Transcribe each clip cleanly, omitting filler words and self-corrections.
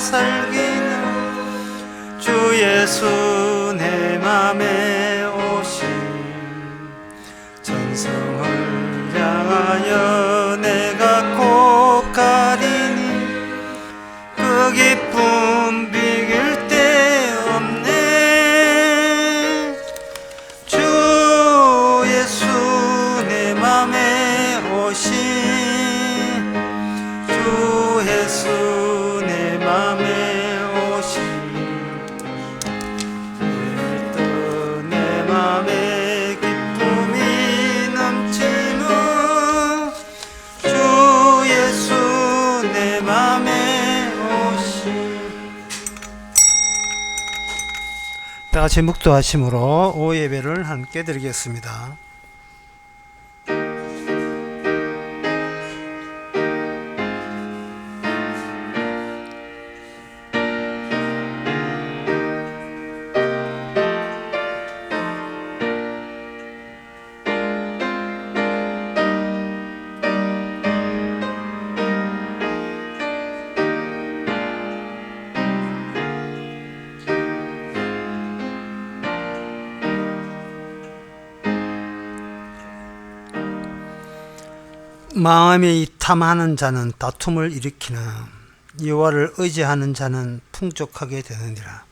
살기는 주 예수 내 맘에 오신 전성을 향하여 내가 꼭 가리니 그 기쁨 비길 데 없네. 주 예수 내 맘에 오신 주 예수 내 맘에 오신 오늘도 내 맘에 기쁨이 넘치는 주 예수 내 맘에 오신. 다같이 묵도하심으로 오예배를 함께 드리겠습니다. 마음이 탐하는 자는 다툼을 일으키나 여호와를 의지하는 자는 풍족하게 되느니라.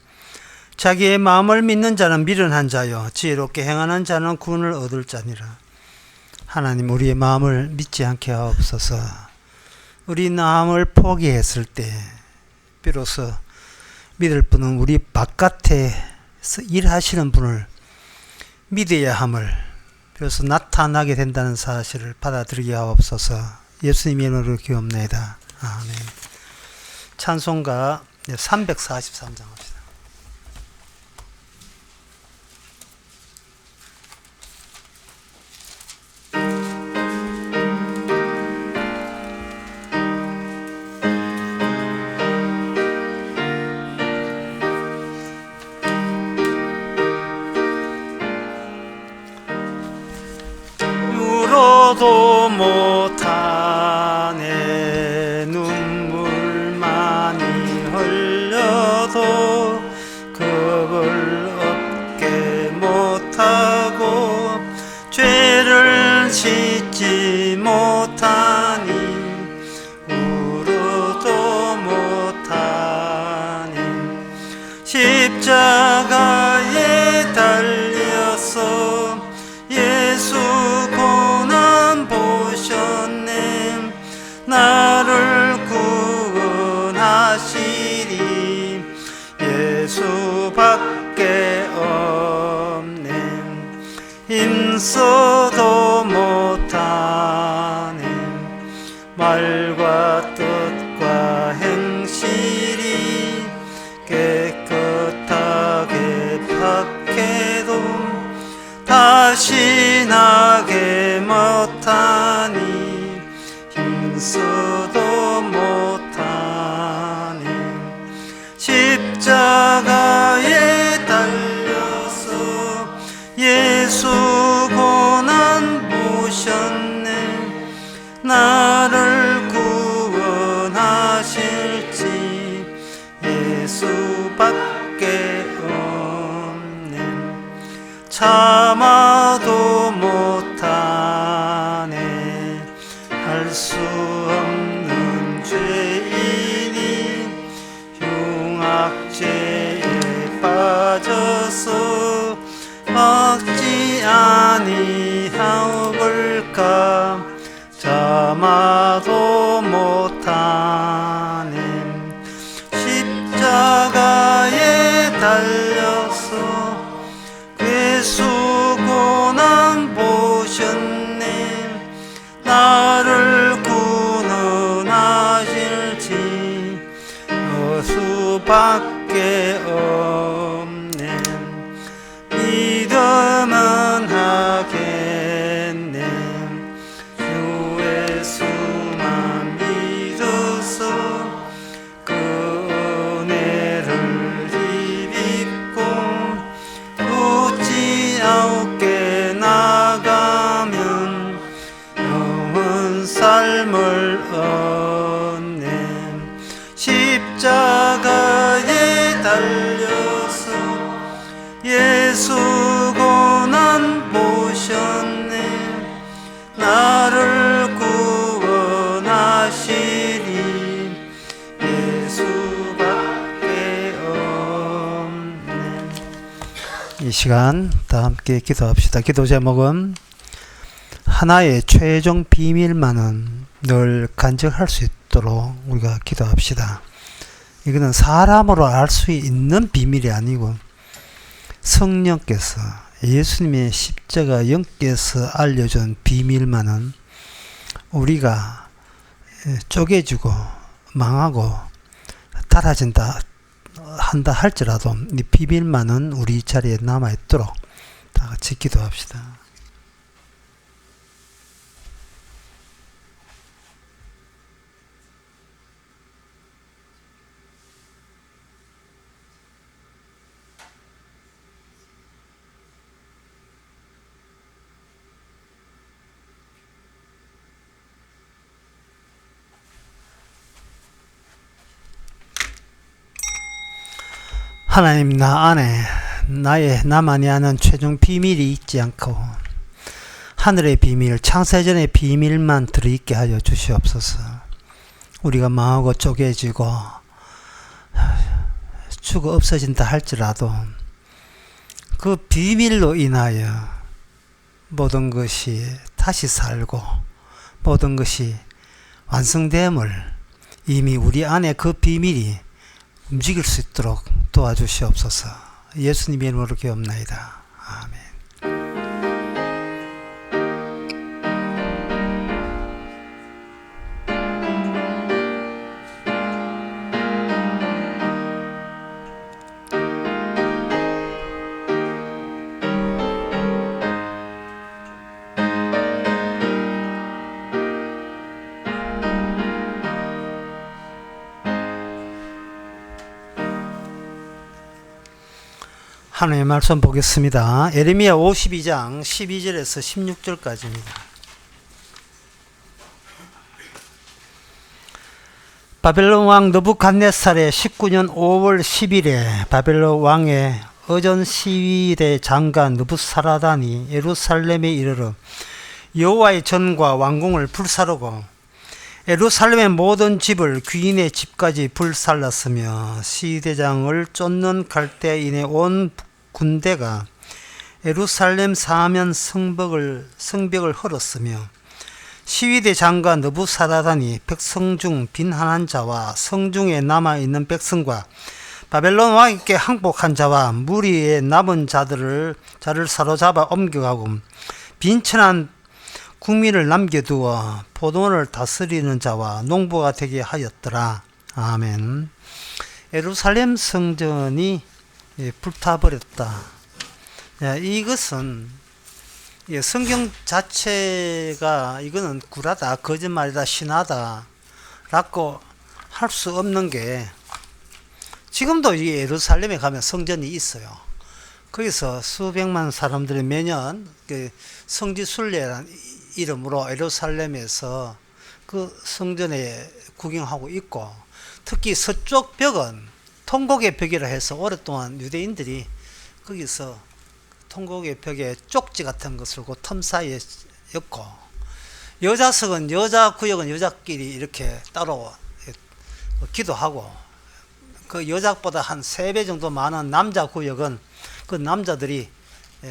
자기의 마음을 믿는 자는 미련한 자요 지혜롭게 행하는 자는 구원을 얻을 자니라. 하나님, 우리의 마음을 믿지 않게 하옵소서. 우리 마음을 포기했을 때 비로소 믿을 분은 우리 바깥에서 일하시는 분을 믿어야 함을 그래서 나타나게 된다는 사실을 받아들이게 하옵소서. 예수님의 이름으로 기옵나이다. 아멘. 찬송가 343장 합시다. 울어도 못하네. 눈물 많이 흘려도 겁을 없게 못하고 죄를 씻지 못하니 울어도 못하니 십자가에 달려서 예수 고난 보셨네. 나를 구원하시리 예수밖에 없네. 힘써도 못하네. 말과 뜻과 행실이 깨끗하게 박해도 다시 나게 못하니 힘써도 못하니 십자가에 달려서 예수 고난 보셨네. 나를 구원하실지 예수밖에 없네. 참아도 못하네. 할 수 없는 죄인이 흉악죄에 빠져서 막지 아니하올까. 참아도 못하네. 십자가에 달려서 예수 고난 보셨네. 나를 구원하실지 예수밖에 없네. 믿음은 하겠네. 주 예수만 믿어서 그 은혜를 입고 웃지 않게 나가면 영원 삶을 얻네. 십자가 수고는 보셨네. 나를 구원하시리 예수밖에 없네. 이 시간 다 함께 기도합시다. 기도 제목은 하나의 최종 비밀만은 늘 간직할 수 있도록 우리가 기도합시다. 이거는 사람으로 알 수 있는 비밀이 아니고 성령께서, 예수님의 십자가 영께서 알려준 비밀만은 우리가 쪼개지고 망하고 달아진다 한다 할지라도 이 비밀만은 우리 자리에 남아있도록 다 같이 기도합시다. 하나님, 나 안에 나만이 아는 최종 비밀이 있지 않고 하늘의 비밀, 창세전의 비밀만 들어있게 하여 주시옵소서. 우리가 망하고 쪼개지고 죽어 없어진다 할지라도 그 비밀로 인하여 모든 것이 다시 살고 모든 것이 완성됨을 이미 우리 안에 그 비밀이 움직일 수 있도록 도와주시옵소서. 예수님의 이름으로 기도합나이다. 아멘. 하나님의 말씀 보겠습니다. 예레미야 52장 12절에서 16절까지입니다. 바벨론 왕 느부갓네살의 19년 5월 10일에 바벨론 왕의 어전 시위대 장관 느부사라단이 예루살렘에 이르러 여호와의 전과 왕궁을 불사르고 예루살렘의 모든 집을 귀인의 집까지 불살랐으며 시위대장을 쫓는 갈대인의 온 군대가 예루살렘 사면 성벽을 헐었으며 시위대 장관 느부사라단이 백성 중 빈한한 자와 성중에 남아있는 백성과 바벨론 왕에게 항복한 자와 무리에 남은 자를 사로잡아 옮겨가고 빈천한 국민을 남겨두어 포도원을 다스리는 자와 농부가 되게 하였더라. 아멘. 예루살렘 성전이 불타버렸다. 이것은 성경 자체가 이거는 구라다, 거짓말이다, 신하다 라고 할 수 없는 게 지금도 이 예루살렘에 가면 성전이 있어요. 거기서 수백만 사람들이 매년 성지순례라는 이름으로 예루살렘에서 그 성전에 구경하고 있고, 특히 서쪽 벽은 통곡의 벽이라 해서 오랫동안 유대인들이 거기서 통곡의 벽에 쪽지 같은 것을 그 틈 사이에 엮고, 여자석은 여자 구역은 여자끼리 이렇게 따로 기도하고, 그 여자보다 한 3배 정도 많은 남자 구역은 그 남자들이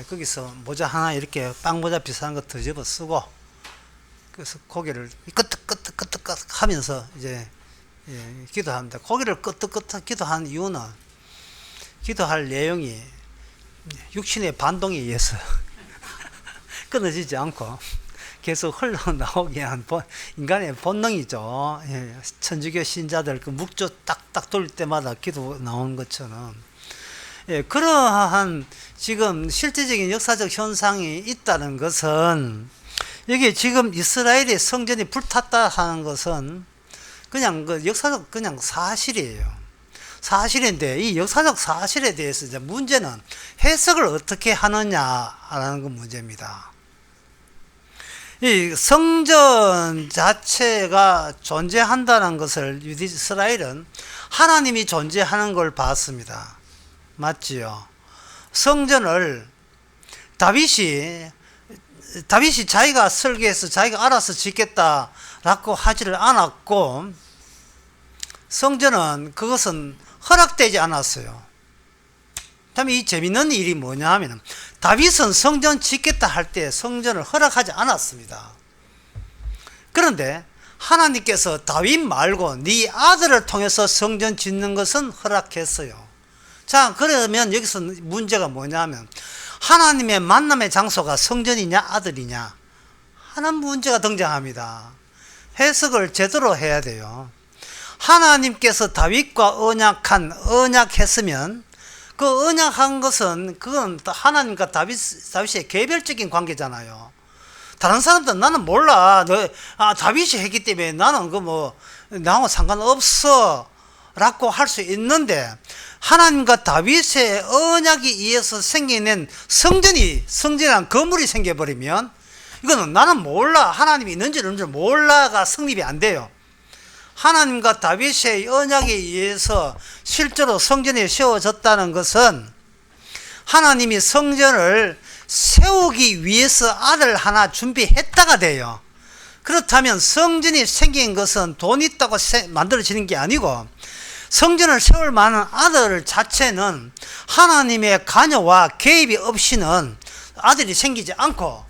거기서 모자 하나 이렇게 빵모자 비슷한 거 더 집어 쓰고, 그래서 고개를 끄덕끄덕 하면서 이제 기도합니다. 고개를 끄덕끄덕 기도한 이유는 기도할 내용이 육신의 반동에 의해서 끊어지지 않고 계속 흘러나오게 한 인간의 본능이죠. 천주교 신자들 그 묵조 딱딱 돌릴 때마다 기도 나오는 것처럼, 그러한 지금 실제적인 역사적 현상이 있다는 것은, 여기 지금 이스라엘의 성전이 불탔다 하는 것은 그냥 그 역사적 그냥 사실이에요. 사실인데 이 역사적 사실에 대해서 이제 문제는 해석을 어떻게 하느냐라는 그 문제입니다. 이 성전 자체가 존재한다는 것을 이스라엘은 하나님이 존재하는 걸 봤습니다. 맞지요? 성전을 다윗이 자기가 설계해서 자기가 알아서 짓겠다라고 하지를 않았고, 성전은 그것은 허락되지 않았어요. 다음에 이 재밌는 일이 뭐냐 하면, 다윗은 성전 짓겠다 할 때 성전을 허락하지 않았습니다. 그런데 하나님께서 다윗 말고 네 아들을 통해서 성전 짓는 것은 허락했어요. 자, 그러면 여기서 문제가 뭐냐면, 하나님의 만남의 장소가 성전이냐 아들이냐 하는 문제가 등장합니다. 해석을 제대로 해야 돼요. 하나님께서 다윗과 언약했으면 그 언약한 것은 그건 하나님과 다윗의 개별적인 관계잖아요. 다른 사람들은 나는 몰라. 다윗이 했기 때문에 나는 나하고 상관없어 라고 할 수 있는데, 하나님과 다윗의 언약에 의해서 생겨낸 성전이란 건물이 생겨버리면, 이거는 나는 몰라. 하나님이 있는지 없는지 몰라가 성립이 안 돼요. 하나님과 다윗의 언약에 의해서 실제로 성전이 세워졌다는 것은 하나님이 성전을 세우기 위해서 아들 하나 준비했다가 돼요. 그렇다면 성전이 생긴 것은 돈 있다고 만들어지는 게 아니고, 성전을 세울 만한 아들 자체는 하나님의 관여와 개입이 없이는 아들이 생기지 않고,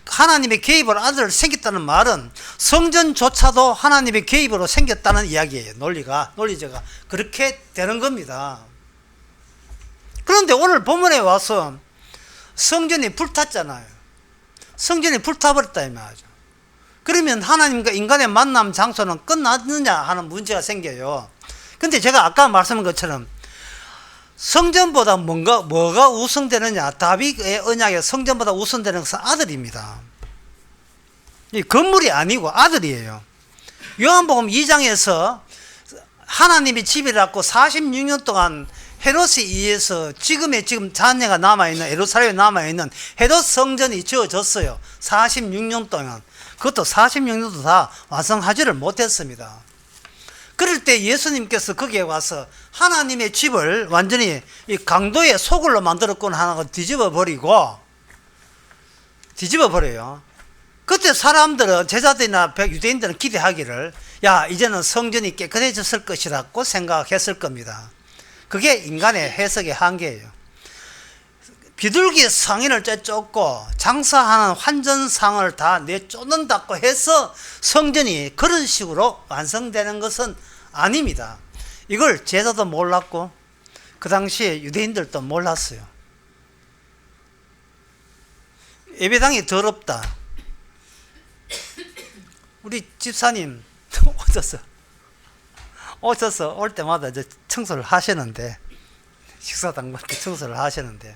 하나님의 개입으로 아들을 생겼다는 말은 성전조차도 하나님의 개입으로 생겼다는 이야기예요. 논리제가 그렇게 되는 겁니다. 그런데 오늘 본문에 와서 성전이 불탔잖아요. 성전이 불타버렸다 이 말이죠. 그러면 하나님과 인간의 만남 장소는 끝났느냐 하는 문제가 생겨요. 근데 제가 아까 말씀한 것처럼 성전보다 뭐가 우선되느냐, 다윗의 언약에 성전보다 우선되는 것은 아들입니다. 이 건물이 아니고 아들이에요. 요한복음 2장에서 하나님이 집이라고 46년 동안 헤롯에 의해서 지금 잔해가 남아있는, 예루살렘에 남아있는 헤롯 성전이 지어졌어요. 46년 동안. 그것도 46년도 다 완성하지를 못했습니다. 그럴 때 예수님께서 거기에 와서 하나님의 집을 완전히 이 강도의 소굴로 만들었구나 하는 걸 뒤집어버려요. 그때 사람들은, 제자들이나 유대인들은 기대하기를, 야, 이제는 성전이 깨끗해졌을 것이라고 생각했을 겁니다. 그게 인간의 해석의 한계예요. 비둘기 상인을 쫓고 장사하는 환전상을 다 내쫓는다고 해서 성전이 그런 식으로 완성되는 것은 아닙니다. 이걸 제자도 몰랐고 그 당시에 유대인들도 몰랐어요. 예배당이 더럽다. 우리 집사님 오셔서 올 때마다 이제 청소를 하시는데, 식사당 때 청소를 하시는데,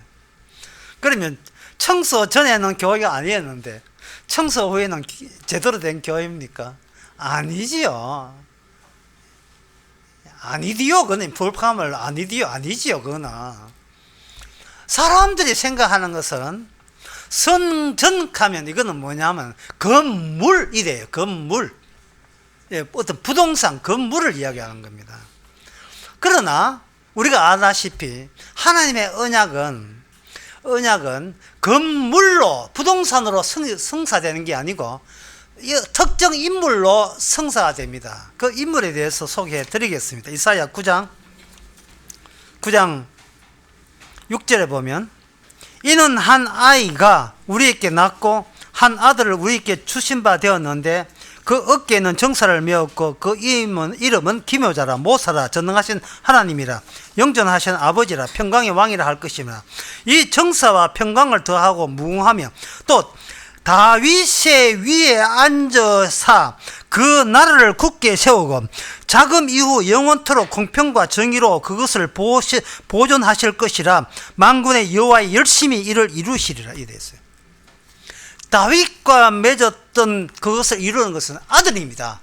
그러면 청소 전에는 교회가 아니었는데 청소 후에는 제대로 된 교회입니까? 아니지요. 아니디요. 그거는 불감을 아니지요. 그거는 사람들이 생각하는 것은 성전하면 이거는 뭐냐면 건물이래요. 건물. 예, 어떤 부동산 건물을 이야기하는 겁니다. 그러나 우리가 아다시피 하나님의 언약은 건물로, 부동산으로 성사되는 게 아니고 특정 인물로 성사가 됩니다. 그 인물에 대해서 소개해 드리겠습니다. 이사야 9장 6절에 보면, 이는 한 아이가 우리에게 낳고 한 아들을 우리에게 주신 바 되었는데 그 어깨에는 정사를 메었고 그 이름은 기묘자라, 모사라, 전능하신 하나님이라, 영전하신 아버지라, 평강의 왕이라 할 것이며, 이 정사와 평강을 더하고 무궁하며 또 다윗의 위에 앉아사 그 나라를 굳게 세우고 자금 이후 영원토록 공평과 정의로 그것을 보존하실 것이라, 만군의 여호와의 열심히 이를 이루시리라. 이래 있어요. 다윗과 맺었던 그것을 이루는 것은 아들입니다.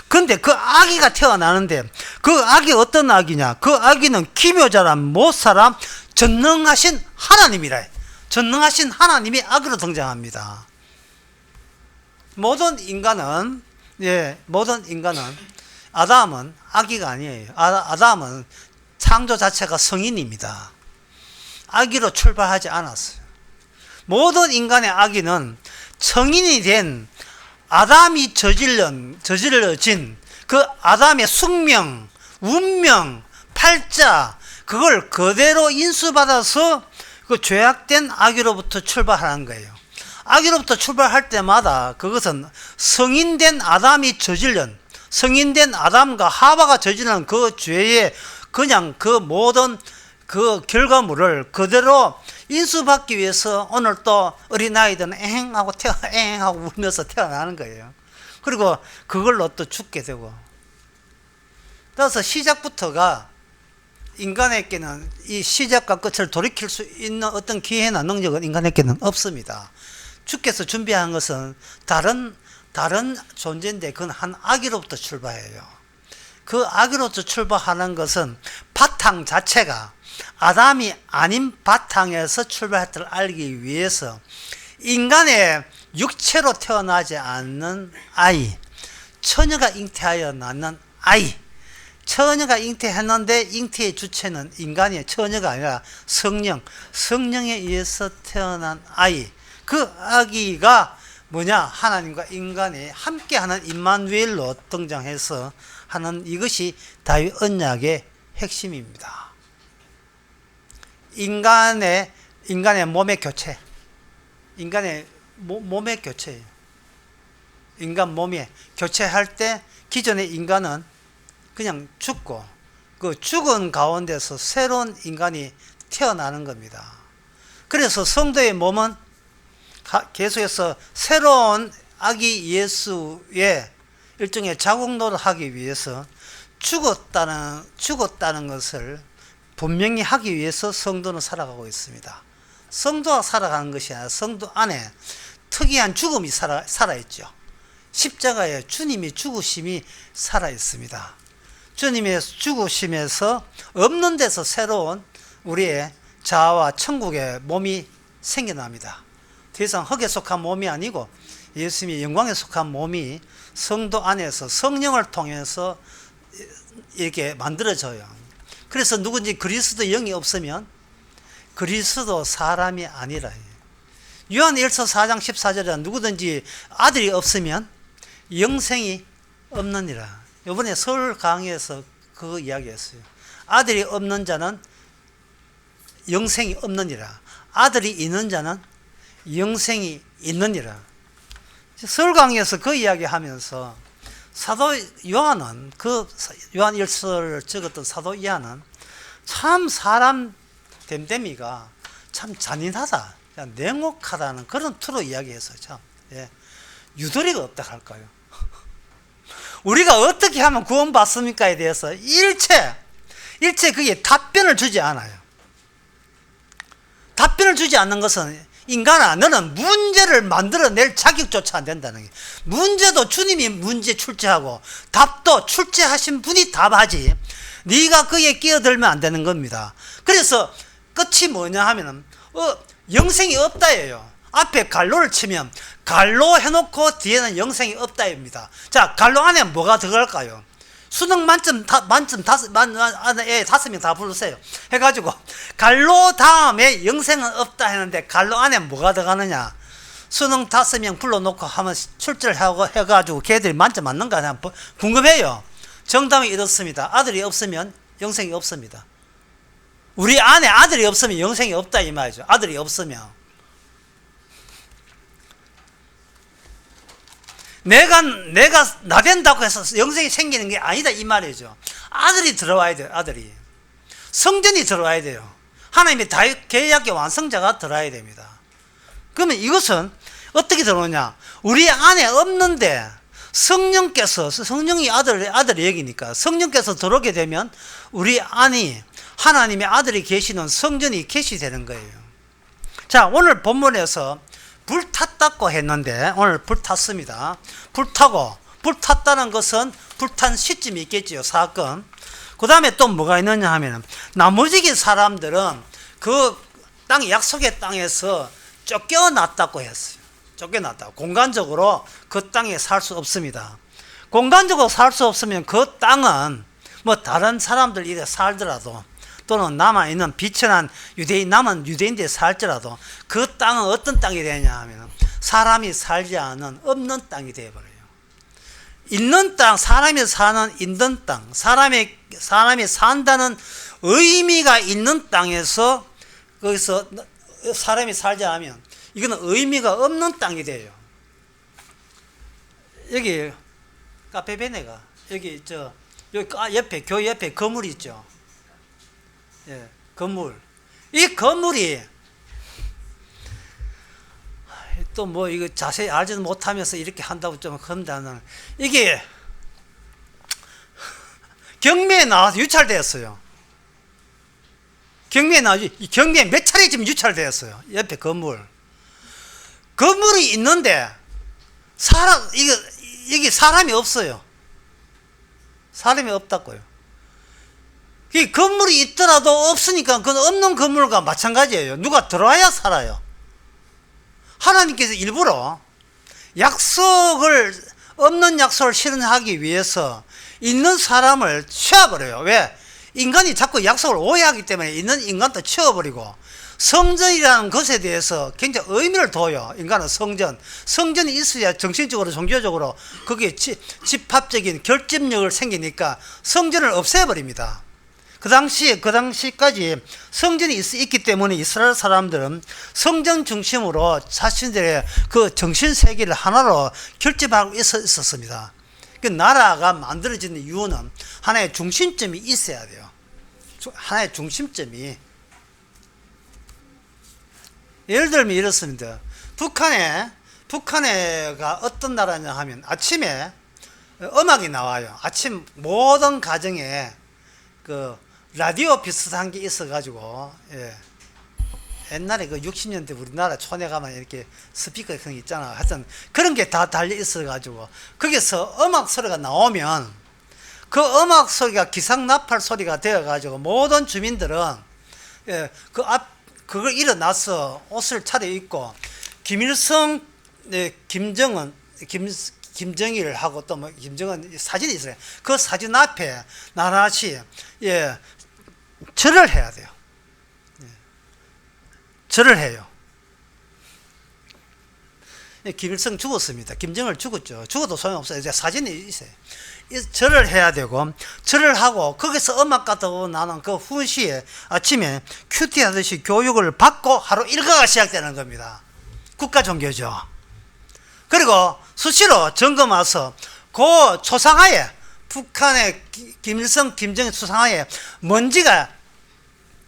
그런데 그 아기가 태어나는데 그 아기 어떤 아기냐? 그 아기는 기묘자라, 못사라, 전능하신 하나님이라. 전능하신 하나님이 아기로 등장합니다. 모든 인간은 아담은 아기가 아니에요. 아담은 창조 자체가 성인입니다. 악의로 출발하지 않았어요. 모든 인간의 악의는 성인이 된 아담이 저질러진 그 아담의 숙명, 운명, 팔자, 그걸 그대로 인수받아서 그 죄악된 악의로부터 출발하는 거예요. 악의로부터 출발할 때마다 그것은 성인된 아담이 저질른, 성인된 아담과 하와가 저지른 그 죄의 그냥 그 모든 그 결과물을 그대로 인수받기 위해서 오늘 또 어린아이들은 엥하고 엥하고 울면서 태어나는 거예요. 그리고 그걸로 또 죽게 되고. 그래서 시작부터가 인간에게는 이 시작과 끝을 돌이킬 수 있는 어떤 기회나 능력은 인간에게는 없습니다. 주께서 준비한 것은 다른 존재인데 그건 한 악의로부터 출발해요. 그 악의로부터 출발하는 것은 바탕 자체가 아담이 아닌 바탕에서 출발했다를 알기 위해서 인간의 육체로 태어나지 않는 아이, 처녀가 잉태하여 낳는 아이, 처녀가 잉태했는데 잉태의 주체는 인간의 처녀가 아니라 성령에 의해서 태어난 아이, 그 아기가 뭐냐? 하나님과 인간이 함께하는 임마누엘로 등장해서 하는 이것이 다윗 언약의 핵심입니다. 인간의 몸의 교체, 인간의 몸의 교체예요. 인간 몸이 교체할 때 기존의 인간은 그냥 죽고 그 죽은 가운데서 새로운 인간이 태어나는 겁니다. 그래서 성도의 몸은 계속해서 새로운 아기 예수의 일종의 자국노를 하기 위해서 죽었다는 것을 분명히 하기 위해서 성도는 살아가고 있습니다. 성도가 살아가는 것이 아니라 성도 안에 특이한 죽음이 살아있죠. 십자가에 주님이 죽으심이 살아있습니다. 주님의 죽으심에서 없는 데서 새로운 우리의 자아와 천국의 몸이 생겨납니다. 더 이상 흙에 속한 몸이 아니고 예수님의 영광에 속한 몸이 성도 안에서 성령을 통해서 이렇게 만들어져요. 그래서 누군지 그리스도 영이 없으면 그리스도 사람이 아니라. 요한일서 4장 14절에 누구든지 아들이 없으면 영생이 없느니라. 이번에 서울 강의에서 그거 이야기했어요. 아들이 없는 자는 영생이 없느니라. 아들이 있는 자는 영생이 있느니라. 서울 강의에서 그 이야기하면서 사도 요한은 그 요한일서를 적었던 사도 요한은 참 사람 됨됨이가 참 잔인하다, 냉혹하다는 그런 투로 이야기해서 참 유도리가 없다 할까요? 우리가 어떻게 하면 구원받습니까에 대해서 일체 그게 답변을 주지 않아요. 답변을 주지 않는 것은 인간아, 너는 문제를 만들어낼 자격조차 안 된다는 게, 문제도 주님이 문제 출제하고 답도 출제하신 분이 답하지 네가 거기에 끼어들면 안 되는 겁니다. 그래서 끝이 뭐냐 하면은 영생이 없다예요. 앞에 갈로를 치면 갈로 해놓고 뒤에는 영생이 없다입니다. 자, 갈로 안에 뭐가 들어갈까요? 수능 만점 5명 다 부르세요 해가지고 갈로 다음에 영생은 없다 했는데 갈로 안에 뭐가 들어가느냐? 수능 5명 불러놓고 하면 출제를 하고 해가지고 걔들이 만점 맞는가 하나 궁금해요. 정답이 이렇습니다. 아들이 없으면 영생이 없습니다. 우리 안에 아들이 없으면 영생이 없다 이 말이죠. 아들이 없으면 내가 나된다고 해서 영생이 생기는 게 아니다 이 말이죠. 아들이 들어와야 돼요. 아들이 성전이 들어와야 돼요. 하나님의 계약의 완성자가 들어와야 됩니다. 그러면 이것은 어떻게 들어오냐? 우리 안에 없는데 성령이 아들의 얘기니까 성령께서 들어오게 되면 우리 안이 하나님의 아들이 계시는 성전이 계시되는 거예요. 자, 오늘 본문에서 불탔다고 했는데 오늘 불탔습니다. 불탔다는 것은 불탄 시점이 있겠지요. 사건. 그 다음에 또 뭐가 있느냐 하면 나머지 사람들은 그 약속의 땅에서 쫓겨났다고 했어요. 쫓겨났다고. 공간적으로 그 땅에 살 수 없습니다. 공간적으로 살 수 없으면 그 땅은 뭐 다른 사람들 이래 살더라도 또는 남아있는 비천한 남은 유대인들이 살지라도 그 땅은 어떤 땅이 되냐 하면 사람이 살지 않은 없는 땅이 되어버려요. 있는 땅, 사람이 사는 있는 땅, 사람이 산다는 의미가 있는 땅에서 거기서 사람이 살지 않으면 이거는 의미가 없는 땅이 돼요. 여기 카페베네가 여기 여기 옆에 교회 옆에 건물 있죠. 예, 건물. 이 건물이 또 뭐 이거 자세히 알지도 못하면서 이렇게 한다고 좀 한다는 이게 경매에 나와서 유찰되었어요. 경매에 몇 차례 지금 유찰되었어요. 옆에 건물이 있는데 여기 사람이 없어요. 사람이 없다고요. 이 건물이 있더라도 없으니까 그건 없는 건물과 마찬가지예요. 누가 들어와야 살아요. 하나님께서 일부러 없는 약속을 실현하기 위해서 있는 사람을 치워버려요. 왜? 인간이 자꾸 약속을 오해하기 때문에 있는 인간도 치워버리고, 성전이라는 것에 대해서 굉장히 의미를 둬요. 인간은 성전이 있어야 정신적으로 종교적으로 거기에 집합적인 결집력을 생기니까 성전을 없애버립니다. 그 당시까지 성전이 있기 때문에 이스라엘 사람들은 성전 중심으로 자신들의 그 정신세계를 하나로 결집하고 있었습니다. 그 나라가 만들어지는 이유는 하나의 중심점이 있어야 돼요. 하나의 중심점이. 예를 들면 이렇습니다. 북한에가 어떤 나라냐 하면 아침에 음악이 나와요. 아침 모든 가정에 그 라디오 비슷한 게 있어가지고, 예. 옛날에 그 60년대 우리나라 촌에 가면 이렇게 스피커 그런 게 있잖아. 하여튼 그런 게 다 달려 있어가지고, 거기서 음악 소리가 나오면 그 음악 소리가 기상나팔 소리가 되어가지고 모든 주민들은, 예, 그걸 일어나서 옷을 차려입고, 김일성, 네, 김정일하고 또 뭐 김정은 사진이 있어요. 그 사진 앞에 나라시, 예, 절을 해야 돼요. 예, 절을 해요. 예, 김일성 죽었습니다. 김정일 죽었죠. 죽어도 소용없어요. 이제 사진이 있어요. 절을 해야 되고, 절을 하고 거기서 음악 같다고 나는 그 후시에 아침에 큐티 하듯이 교육을 받고 하루 일과가 시작되는 겁니다. 국가 종교죠. 그리고 수시로 점검 와서 그 초상화에, 북한의 김일성, 김정일 초상화에 먼지가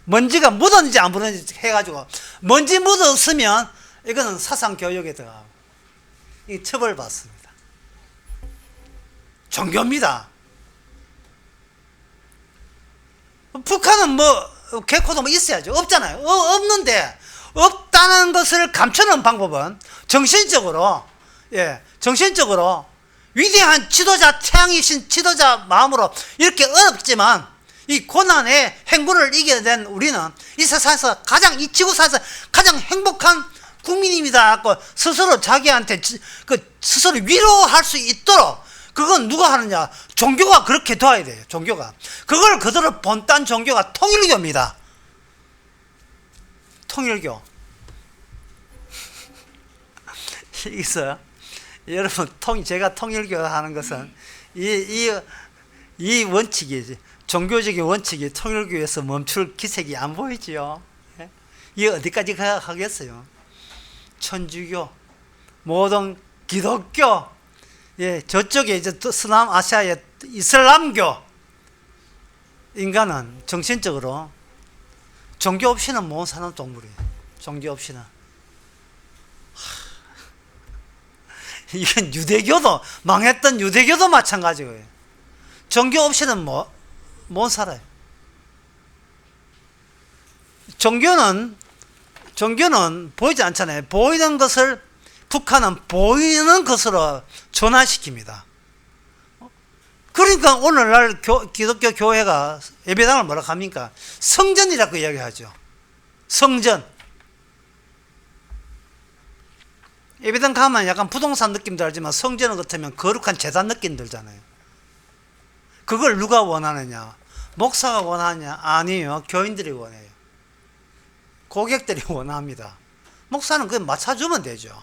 묻었는지 안 묻었는지 해가지고, 먼지 묻었으면 이거는 사상교육에 들어가고 이 처벌받습니다. 종교입니다. 북한은 뭐 개코도 뭐 있어야죠. 없잖아요. 없는데, 없다는 것을 감추는 방법은 정신적으로 위대한 지도자, 태양이신 지도자 마음으로 이렇게 어렵지만 이 고난의 행군을 이겨낸 우리는 이 세상에서 이 지구상에서 가장 행복한 국민입니다. 스스로 자기한테 스스로 위로할 수 있도록, 그건 누가 하느냐? 종교가 그렇게 도와야 돼요. 종교가. 그걸 그대로 본딴 종교가 통일교입니다. 통일교. 있어요. 여러분, 제가 통일교 하는 것은 이 원칙이지. 종교적인 원칙이 통일교에서 멈출 기색이 안 보이지요. 이게 어디까지 하겠어요? 천주교, 모든 기독교, 예, 저쪽에 이제 서남아시아의 이슬람교. 인간은 정신적으로 종교 없이는 못 사는 동물이에요. 종교 없이는. 이건 망했던 유대교도 마찬가지예요. 종교 없이는 못 살아요. 종교는 보이지 않잖아요. 보이는 것을 북한은 보이는 것으로 전환시킵니다. 그러니까 오늘날 기독교 교회가 예배당을 뭐라고 합니까? 성전이라고 이야기하죠. 성전. 예배당 가면 약간 부동산 느낌 들지만 성전은 같으면 거룩한 제단 느낌 들잖아요. 그걸 누가 원하느냐? 목사가 원하냐? 아니에요. 교인들이 원해요. 고객들이 원합니다. 목사는 그걸 맞춰주면 되죠.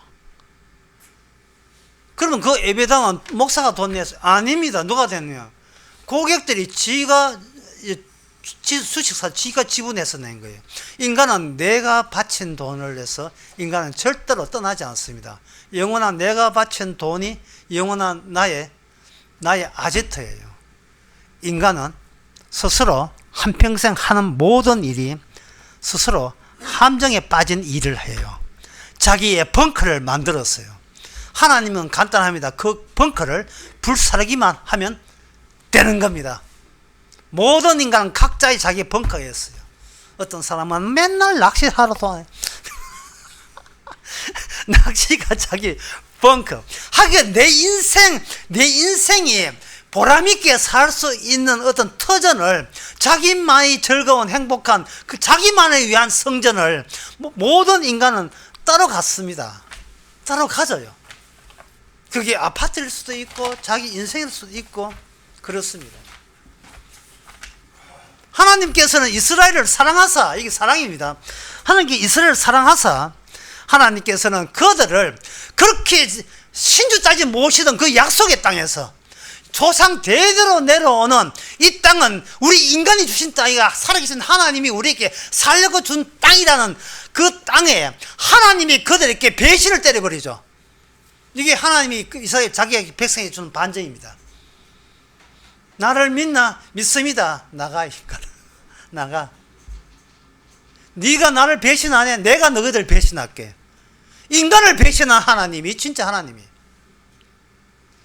그러면 그 예배당은 목사가 돈 내서 아닙니다. 누가 됐냐? 고객들이 수식사 지가 지분해서 낸 거예요. 인간은 내가 바친 돈을 내서 인간은 절대로 떠나지 않습니다. 영원한 내가 바친 돈이 영원한 나의 아제트예요. 인간은 스스로 한평생 하는 모든 일이 스스로 함정에 빠진 일을 해요. 자기의 벙커를 만들었어요. 하나님은 간단합니다. 그 벙커를 불사르기만 하면 되는 겁니다. 모든 인간은 각자의 자기 벙커가 있어요. 어떤 사람은 맨날 낚시하러 다녀요. 낚시가 자기 벙커. 하긴 내 인생이 보람있게 살 수 있는 어떤 터전을, 자기만이 즐거운 행복한 그 자기만을 위한 성전을 모든 인간은 따로 갔습니다. 따로 가져요. 그게 아파트일 수도 있고 자기 인생일 수도 있고 그렇습니다. 하나님께서는 이스라엘을 사랑하사, 이게 사랑입니다. 하나님께 이스라엘을 사랑하사 하나님께서는 그들을 그렇게 신주까지 모시던 그 약속의 땅에서 조상 대대로 내려오는 이 땅은 우리 인간이 주신 땅이가 살아계신 하나님이 우리에게 살려고 준 땅이라는 그 땅에 하나님이 그들에게 배신을 때려버리죠. 이게 하나님이 이스라엘 자기 백성에게 주는 반정입니다. 나를 믿나? 믿습니다. 나가. 나가. 네가 나를 배신하네. 내가 너희들 배신할게. 인간을 배신한 하나님이 진짜 하나님이.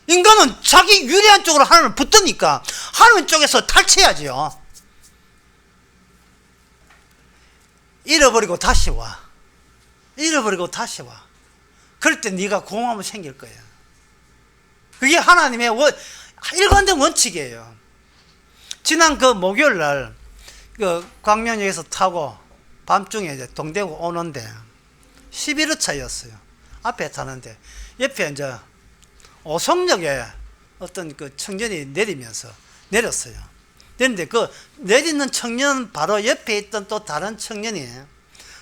인간은 자기 유리한 쪽으로 하나님을 붙으니까 하나님 쪽에서 탈취해야지요. 잃어버리고 다시 와. 잃어버리고 다시 와. 그럴 때 네가 고마움이 생길 거야. 그게 하나님의 일관된 원칙이에요. 지난 그 목요일 날 그 광명역에서 타고 밤중에 이제 동대구 오는데 11호차였어요. 앞에 타는데 옆에 이제 오송역에 어떤 그 청년이 내렸어요. 내리는데 그 내리는 청년 바로 옆에 있던 또 다른 청년이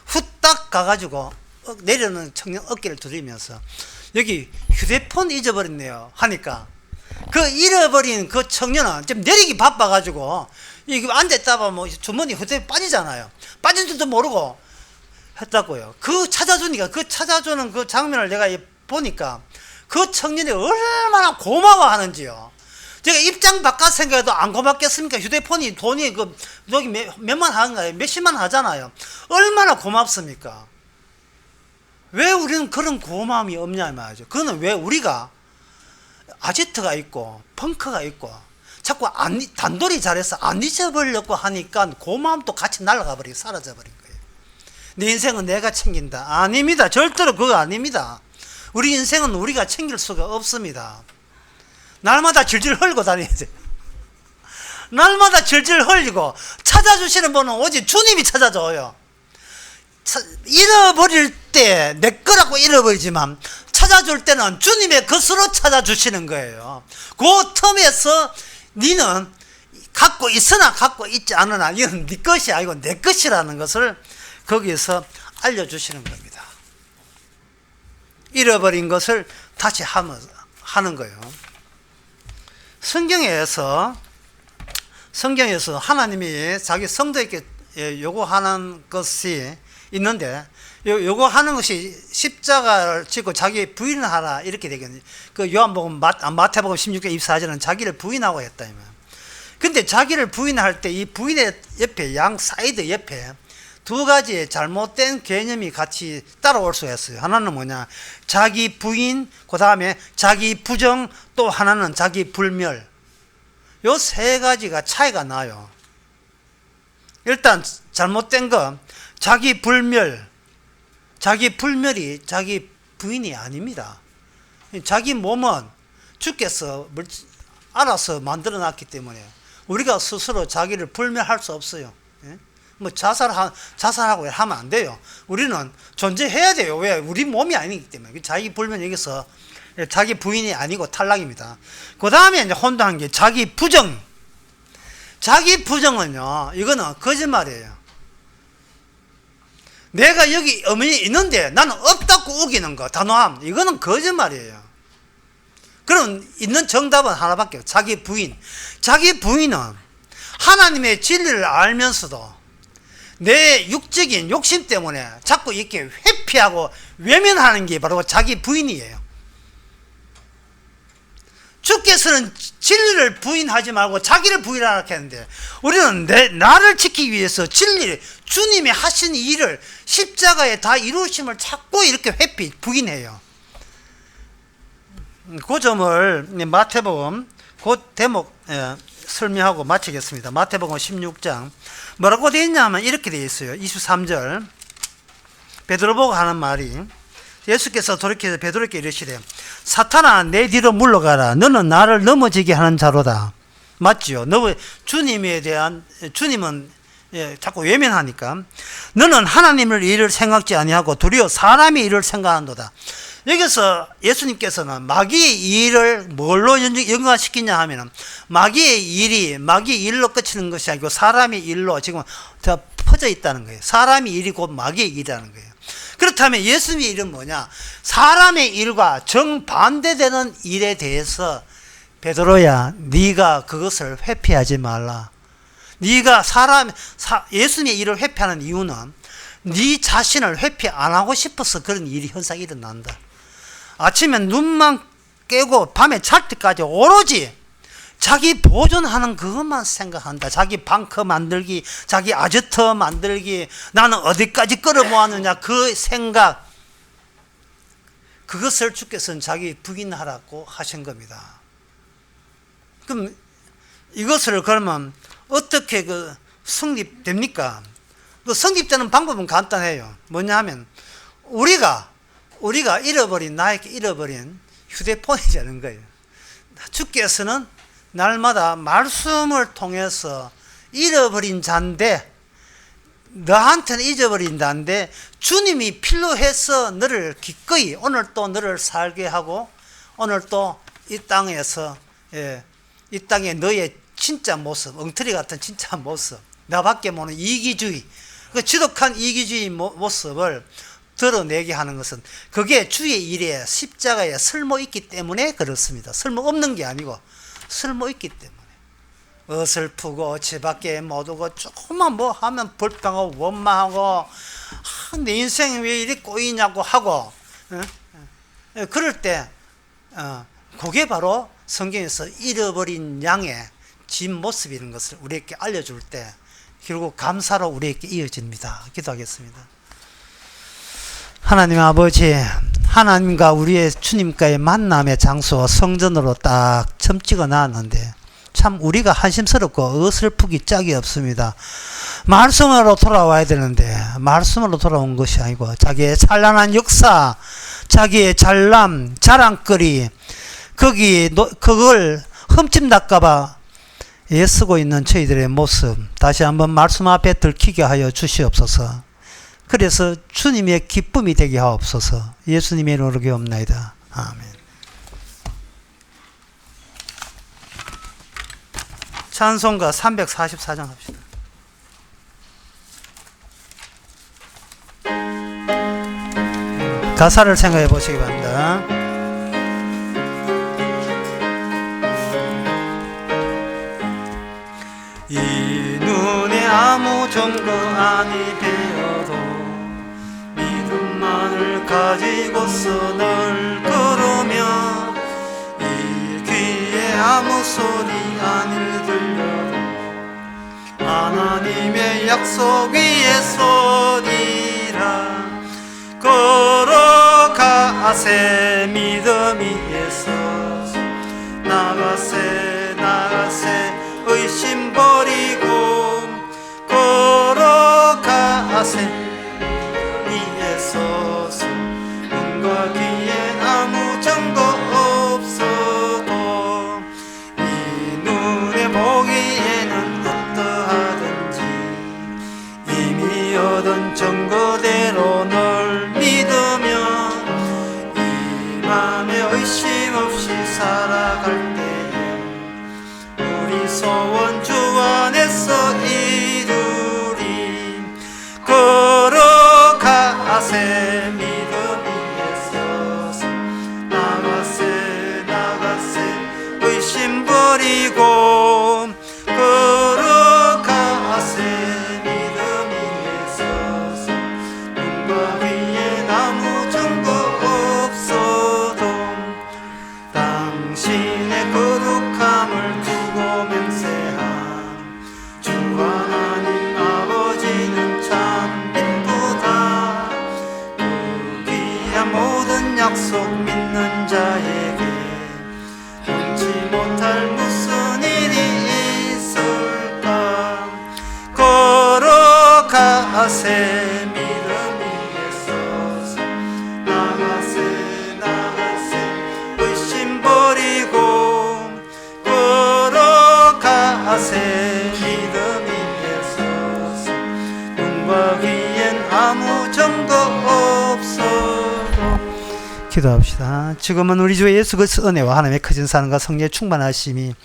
후딱 가가지고 내리는 청년 어깨를 두드리면서 여기 휴대폰 잊어버렸네요 하니까 그 잃어버린 그 청년은 좀 내리기 바빠가지고 이게 앉아있다가 뭐 주머니 휴대폰 빠지잖아요. 빠진 줄도 모르고 했다고요. 그 찾아주니까 그 찾아주는 그 장면을 내가 보니까 그 청년이 얼마나 고마워하는지요. 제가 입장 바깥 생각해도 안 고맙겠습니까? 휴대폰이 돈이 그 여기 몇만 하는가요? 몇십만 하잖아요. 얼마나 고맙습니까? 왜 우리는 그런 고마움이 없냐 말이죠. 그거는 왜 우리가 아제트가 있고 펑크가 있고 자꾸 단돌이 잘해서 안 잊어버리려고 하니까 고마움도 같이 날아가 버리고 사라져 버린 거예요. 내 인생은 내가 챙긴다. 아닙니다. 절대로 그거 아닙니다. 우리 인생은 우리가 챙길 수가 없습니다. 날마다 질질 흘리고 다녀야지. 날마다 질질 흘리고 찾아주시는 분은 오직 주님이 찾아줘요. 잃어버릴 때 내 거라고 잃어버리지만 찾아줄 때는 주님의 것으로 찾아주시는 거예요. 그 텀에서 너는 갖고 있으나 갖고 있지 않으나 이건 네 것이 아니고 내 것이라는 것을 거기에서 알려주시는 겁니다. 잃어버린 것을 다시 하는 거예요. 성경에서 하나님이 자기 성도에게 요구하는 것이 있는데 요구하는 것이 십자가를 지고 자기 부인을 하라 이렇게 되겠네요. 그 요한복음 마태복음 16장 24절은 자기를 부인하고 했다. 근데 자기를 부인할 때 이 부인의 옆에 양 사이드 옆에 두 가지의 잘못된 개념이 같이 따라올 수 있어요. 하나는 뭐냐? 자기 부인, 그 다음에 자기 부정, 또 하나는 자기 불멸. 요 세 가지가 차이가 나요. 일단 잘못된 거, 자기 불멸. 자기 불멸이 자기 부인이 아닙니다. 자기 몸은 주께서 알아서 만들어 놨기 때문에 우리가 스스로 자기를 불멸할 수 없어요. 뭐 자살하고 하면 안 돼요. 우리는 존재해야 돼요. 왜? 우리 몸이 아니기 때문에. 자기 불면 여기서 자기 부인이 아니고 탈락입니다. 그 다음에 이제 혼동한 게 자기 부정. 자기 부정은요, 이거는 거짓말이에요. 내가 여기 어머니 있는데 나는 없다고 우기는 거, 단호함, 이거는 거짓말이에요. 그럼 있는 정답은 하나밖에 없어요. 자기 부인. 자기 부인은 하나님의 진리를 알면서도 내 육적인 욕심 때문에 자꾸 이렇게 회피하고 외면하는 게 바로 자기 부인이에요. 주께서는 진리를 부인하지 말고 자기를 부인하라 했는데, 우리는 나를 지키기 위해서 진리, 주님이 하신 일을 십자가에 다 이루심을 자꾸 이렇게 회피, 부인해요. 그 점을 마태복음 그 대목 설명하고 마치겠습니다. 마태복음 16장 뭐라고 되어 있냐면 이렇게 되어 있어요. 23절 베드로 보고 하는 말이, 예수께서 돌이켜서 베드로에게 이르시되 사탄아 내 뒤로 물러가라. 너는 나를 넘어지게 하는 자로다. 맞지요? 주님에 대한, 주님은 자꾸 외면하니까 너는 하나님의 일을 생각지 아니하고 도리어 사람의 일을 생각한도다. 여기서 예수님께서는 마귀의 일을 뭘로 연관시키냐 하면, 마귀의 일이 마귀의 일로 끝이는 것이 아니고 사람의 일로 지금 다 퍼져 있다는 거예요. 사람의 일이 곧 마귀의 일이라는 거예요. 그렇다면 예수님의 일은 뭐냐? 사람의 일과 정반대되는 일에 대해서 베드로야, 네가 그것을 회피하지 말라. 네가 예수님의 일을 회피하는 이유는 네 자신을 회피 안 하고 싶어서 그런 일이 현상이 일어난다. 아침에 눈만 깨고 밤에 잘 때까지 오로지 자기 보존하는 그것만 생각한다. 자기 방크 만들기, 자기 아지트 만들기, 나는 어디까지 끌어모았느냐, 그 생각, 그것을 주께서는 자기 부인하라고 하신 겁니다. 그럼 이것을 그러면 어떻게 성립됩니까? 그 성립되는 방법은 간단해요. 뭐냐 하면 우리가 나에게 잃어버린 휴대폰이라는 거예요. 주께서는 날마다 말씀을 통해서 잃어버린 자인데, 너한테는 잊어버린 자인데 주님이 필요해서 너를 기꺼이 오늘 또 너를 살게 하고, 오늘 또 이 땅에서 이 땅에 너의 진짜 모습, 엉터리 같은 진짜 모습, 나밖에 모르는 이기주의, 그 지독한 이기주의 모습을 드러내게 하는 것은 그게 주의 일에 십자가에 쓸모있기 때문에 그렇습니다. 쓸모없는 게 아니고 쓸모있기 때문에. 어설프고 집 밖에 못 오고 조금만 뭐 하면 불평하고 원망하고, 내 인생이 왜 이리 꼬이냐고 하고, 그럴 때 그게 바로 성경에서 잃어버린 양의 뒷모습이라는 것을 우리에게 알려줄 때 결국 감사로 우리에게 이어집니다. 기도하겠습니다. 하나님 아버지, 하나님과 우리의 주님과의 만남의 장소 성전으로 딱 점 찍어 놨는데 참 우리가 한심스럽고 어설프기 짝이 없습니다. 말씀으로 돌아와야 되는데 말씀으로 돌아온 것이 아니고 자기의 찬란한 역사, 자기의 잘남, 자랑거리, 그걸 흠집날까봐 애쓰고 있는 저희들의 모습 다시 한번 말씀 앞에 들키게 하여 주시옵소서. 그래서 주님의 기쁨이 되게 하옵소서. 예수님의 이름으로 기도합나이다. 아멘. 찬송가 344장 합시다. 가사를 생각해 보시기 바랍니다. 이 눈에 아무 증거 아니 되어도 믿음만을 가지고서 늘 걸으며, 이 귀에 아무 소리 아니 들려도 하나님의 약속 위에 서리라. 걸어가세 믿음 위에서, 나가세 의심 버리고, 걸어가세 위에 서서 눈과 귀에 아무 증거 없어도 이 눈에 보기에는 어떠하든지 이미 얻은 증거대로 널 믿으며 이 맘에 의심 걸어가세 믿음 위에 서서 나가세 의심 버리고 걸어가세 믿음 위에 서서 눈과 귀엔 아무 증거 없어도. 기도합시다. 지금은 우리 주 예수 그리스도의 은혜와 하나님의 크신 사랑과 성령의 충만하심이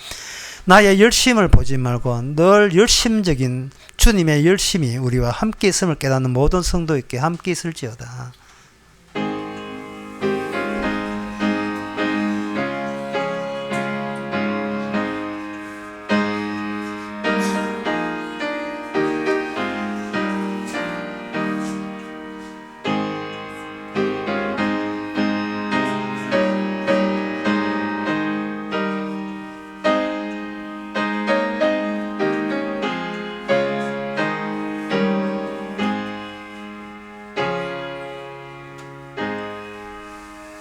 나의 열심을 보지 말고 늘 열심적인 주님의 열심이 우리와 함께 있음을 깨닫는 모든 성도에게 함께 있을지어다.